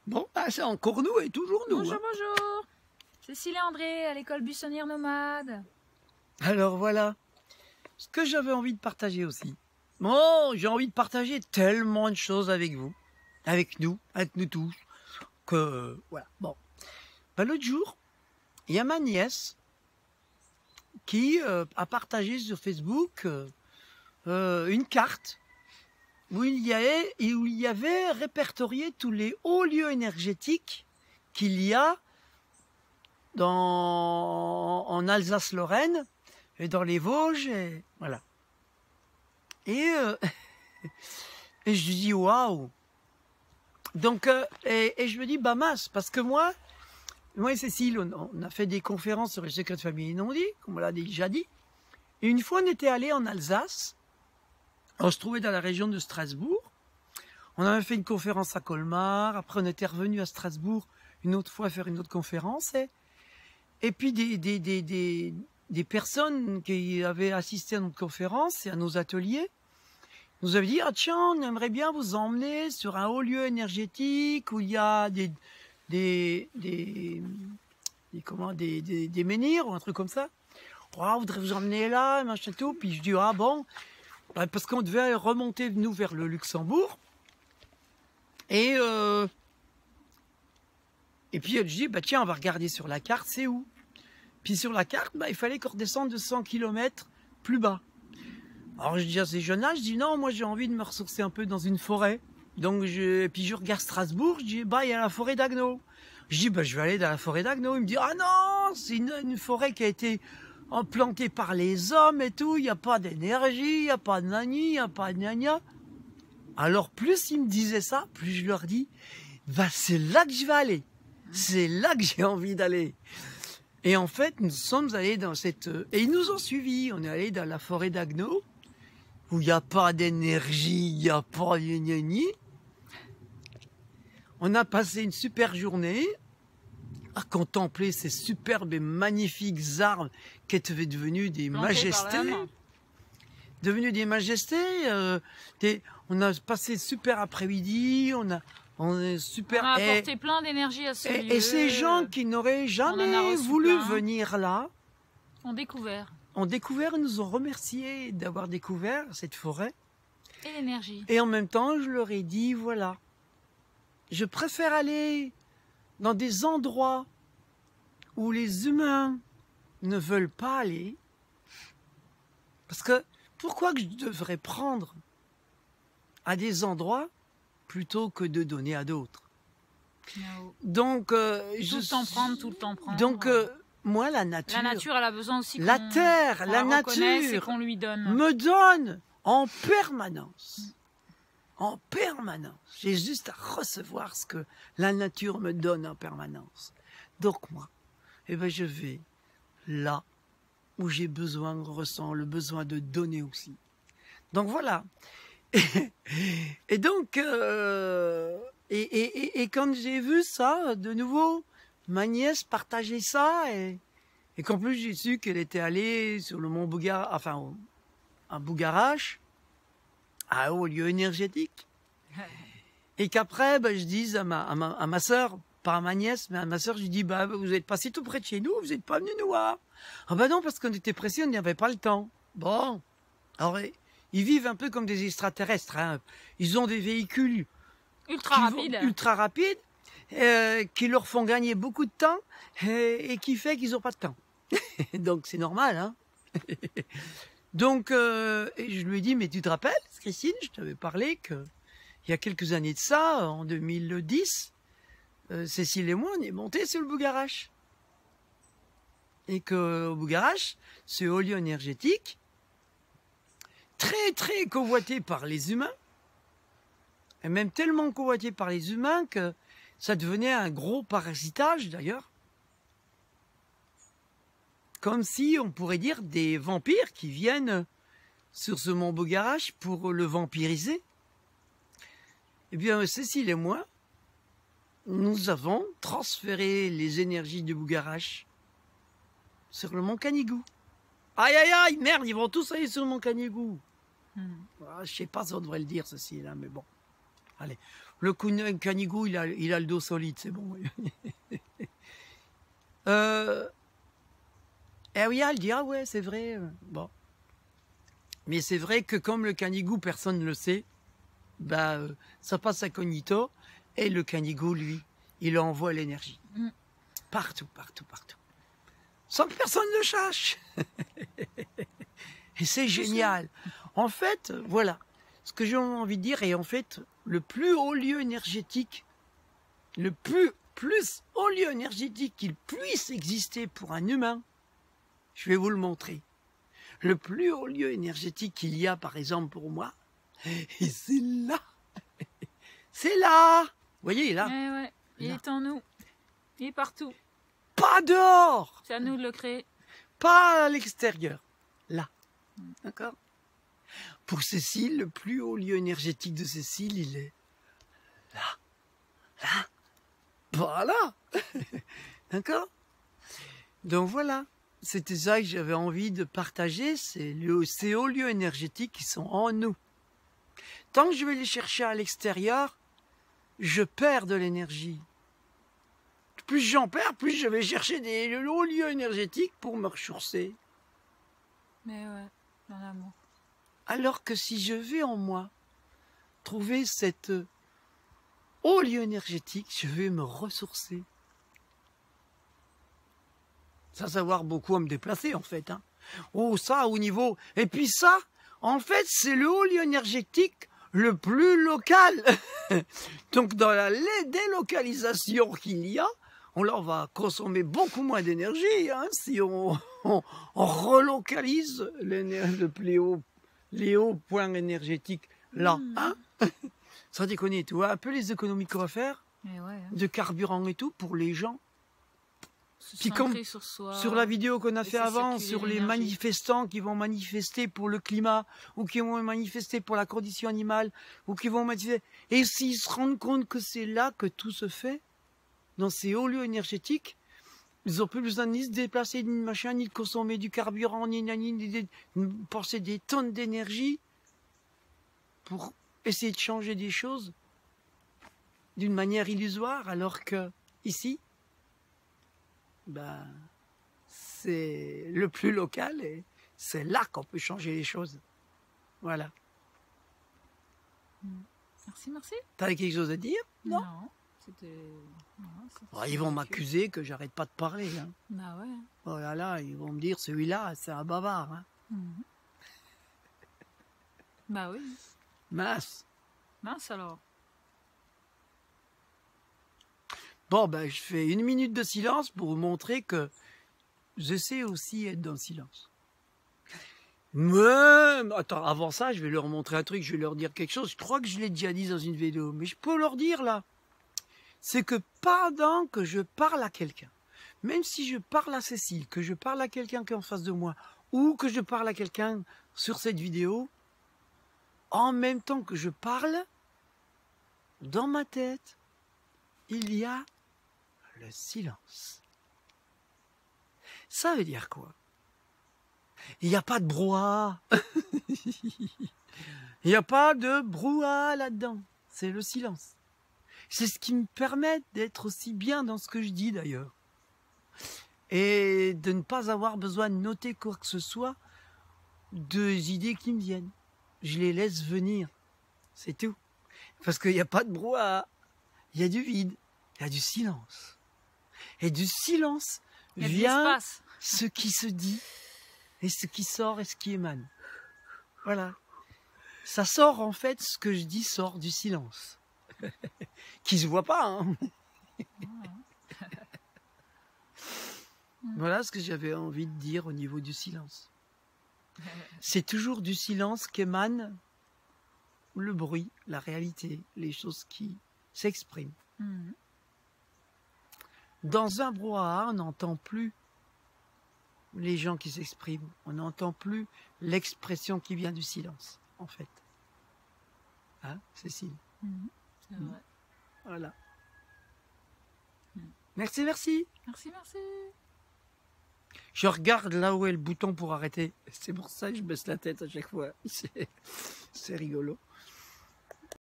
Bon, bah, c'est encore nous et toujours nous. Bonjour, Hein. bonjour. Cécile et André à l'école buissonnière nomade. Alors voilà, ce que j'avais envie de partager aussi. Bon, j'ai envie de partager tellement de choses avec vous, avec nous tous, que voilà. Bon, bah, l'autre jour, il y a ma nièce qui a partagé sur Facebook une carte où il y avait répertorié tous les hauts lieux énergétiques qu'il y a en Alsace-Lorraine et dans les Vosges, et voilà. Et, et je lui dis waouh. Donc et je me dis bah mince, parce que moi et Cécile, on a fait des conférences sur les secrets de famille inondés, comme on l'a déjà dit. Et une fois on était allé en Alsace, on se trouvait dans la région de Strasbourg. On avait fait une conférence à Colmar, après on était revenu à Strasbourg une autre fois faire une autre conférence. Et puis des personnes qui avaient assisté à notre conférence et à nos ateliers nous avaient dit ah tiens, on aimerait bien vous emmener sur un haut lieu énergétique où il y a des menhirs ou un truc comme ça. Oh, on voudrait vous emmener là, machin tout. Puis je dis ah bon, parce qu'on devait remonter nous vers le Luxembourg. Et puis elle dit bah tiens, on va regarder sur la carte, c'est où. Puis sur la carte, bah, il fallait qu'on redescende de 100 km plus bas. Alors je dis à ces jeunes-là, je dis non, moi j'ai envie de me ressourcer un peu dans une forêt. Donc puis je regarde Strasbourg, je dis bah il y a la forêt d'Agneau. Je dis bah je vais aller dans la forêt d'Agneau. Il me dit ah non, c'est une forêt qui a été plantée par les hommes et tout, il n'y a pas d'énergie, il n'y a pas de nani, il n'y a pas de gna. Alors plus ils me disaient ça, plus je leur dis bah c'est là que je vais aller. C'est là que j'ai envie d'aller. Et en fait, nous sommes allés dans cette... Et ils nous ont suivis. On est allé dans la forêt d'Agneau, où il n'y a pas d'énergie, il n'y a pas de gna. On a passé une super journée à contempler ces superbes et magnifiques arbres qui étaient devenus des majestés. Devenus des majestés. On a passé super après-midi, on est super. On a apporté plein d'énergie à ce lieu. Et ces gens qui n'auraient jamais voulu venir là ont découvert. Ils nous ont remerciés d'avoir découvert cette forêt. Et l'énergie. Et en même temps, je leur ai dit, voilà, je préfère aller dans des endroits où les humains ne veulent pas aller. Parce que pourquoi que je devrais prendre à des endroits plutôt que de donner à d'autres. No. Donc, tout le temps prendre. Donc, moi, la nature... La nature, elle a besoin aussi la terre, la nature qu'on lui donne. me donne en permanence. En permanence. J'ai juste à recevoir ce que la nature me donne en permanence. Donc, moi, eh ben, je vais là où j'ai besoin, ressens le besoin de donner aussi. Donc, voilà. Et donc, et quand j'ai vu ça, de nouveau, ma nièce partageait ça, et qu'en plus j'ai su qu'elle était allée sur le mont Bougarache, enfin, à Bougarache, à haut lieu énergétique, et qu'après, bah, je dis à ma soeur, pas à ma nièce, mais à ma soeur, je lui dis, bah, vous êtes passé tout près de chez nous, vous n'êtes pas venu nous voir. Ah bah non, parce qu'on était pressés, on n'y avait pas le temps. Bon, alors... Ils vivent un peu comme des extraterrestres. Hein. Ils ont des véhicules ultra rapides qui leur font gagner beaucoup de temps et qui fait qu'ils n'ont pas de temps. Donc c'est normal. Hein. Donc et je lui ai dit, mais tu te rappelles, Christine, je t'avais parlé qu'il y a quelques années de ça, en 2010, Cécile et moi, on est montés sur le Bougarache. Et qu'au Bougarache, ce haut lieu énergétique, très très convoité par les humains, et même tellement convoité par les humains que ça devenait un gros parasitage d'ailleurs. Comme si on pourrait dire des vampires qui viennent sur ce mont Bougarache pour le vampiriser. Eh bien, Cécile et moi, nous avons transféré les énergies de Bougarache sur le mont Canigou. Aïe aïe aïe, merde, ils vont tous aller sur le mont Canigou. Je sais pas si on devrait le dire ceci là, mais bon. Allez, Canigou, il a le dos solide, c'est bon. Et oui, elle dit, ah ouais, c'est vrai. Bon. Mais c'est vrai que comme le Canigou, personne ne le sait, bah, ça passe incognito. Et le Canigou, lui, il envoie l'énergie. Partout, partout, partout. Sans que personne ne le sache. Et c'est génial. En fait, voilà. Ce que j'ai envie de dire, et en fait, le plus haut lieu énergétique, le plus haut lieu énergétique qu'il puisse exister pour un humain, je vais vous le montrer. Le plus haut lieu énergétique qu'il y a, par exemple, pour moi, et c'est là. C'est là. Vous voyez, il est là. Ouais. Il est en nous. Il est partout. Pas dehors. C'est à nous de le créer. Pas à l'extérieur. Là. D'accord? Pour Cécile, le plus haut lieu énergétique de Cécile, il est là. Là. Pas là. D'accord? Donc voilà. C'était ça que j'avais envie de partager. C'est ces hauts lieux énergétiques qui sont en nous. Tant que je vais les chercher à l'extérieur, je perds de l'énergie. Plus j'en perds, plus je vais chercher des hauts lieux énergétiques pour me ressourcer. Mais ouais, dans l'amour. Alors que si je vais en moi trouver cet haut lieu énergétique, je vais me ressourcer. Sans savoir beaucoup à me déplacer, en fait. Hein. Oh, ça, au niveau... Et puis ça, en fait, c'est le haut lieu énergétique le plus local. Donc, dans la délocalisation qu'il y a, on va consommer beaucoup moins d'énergie hein, si on relocalise les hauts points énergétiques là. Hein. Sans déconner, tu vois, un peu les économies qu'on va faire, de carburant et tout, pour les gens. Puis comme sur la vidéo qu'on a fait avant, sur les manifestants qui vont manifester pour le climat, ou qui vont manifester pour la condition animale, ou qui vont manifester... Et s'ils se rendent compte que c'est là que tout se fait, dans ces hauts lieux énergétiques, ils n'ont plus besoin ni de se déplacer, ni de machin, ni de consommer du carburant, ni de penser des tonnes d'énergie pour essayer de changer des choses d'une manière illusoire, alors que ici, ben, c'est le plus local et c'est là qu'on peut changer les choses. Voilà. Merci. T'avais quelque chose à dire? Non. Ils vont m'accuser que j'arrête pas de parler. Hein. Bah ouais. Oh là là, ils vont me dire, celui-là, c'est un bavard. Hein. Bah oui. Mince alors. Bon, ben, je fais 1 minute de silence pour vous montrer que je sais aussi être dans le silence. Même, attends, avant ça, je vais leur montrer un truc, je vais leur dire quelque chose. Je crois que je l'ai déjà dit dans une vidéo, mais je peux leur dire là. C'est que pendant que je parle à quelqu'un, même si je parle à Cécile, que je parle à quelqu'un qui est en face de moi, ou que je parle à quelqu'un sur cette vidéo, en même temps que je parle, dans ma tête, il y a le silence. Ça veut dire quoi? Il n'y a pas de brouhaha. Il n'y a pas de brouhaha là-dedans. C'est le silence. C'est ce qui me permet d'être aussi bien dans ce que je dis d'ailleurs. Et de ne pas avoir besoin de noter quoi que ce soit des idées qui me viennent. Je les laisse venir. C'est tout. Parce qu'il n'y a pas de brouhaha. Il y a du vide. Il y a du silence. Et du silence vient ce qui se dit et ce qui sort et ce qui émane. Voilà. Ça sort en fait, ce que je dis sort du silence. Qui se voit pas, hein. Voilà ce que j'avais envie de dire au niveau du silence. C'est toujours du silence qu'émane le bruit, la réalité, les choses qui s'expriment. Dans un brouhaha, on n'entend plus les gens qui s'expriment. On n'entend plus l'expression qui vient du silence, en fait. Hein, Cécile? C'est vrai. Voilà. Merci. Merci. Je regarde là où est le bouton pour arrêter. C'est pour ça que je baisse la tête à chaque fois. C'est rigolo.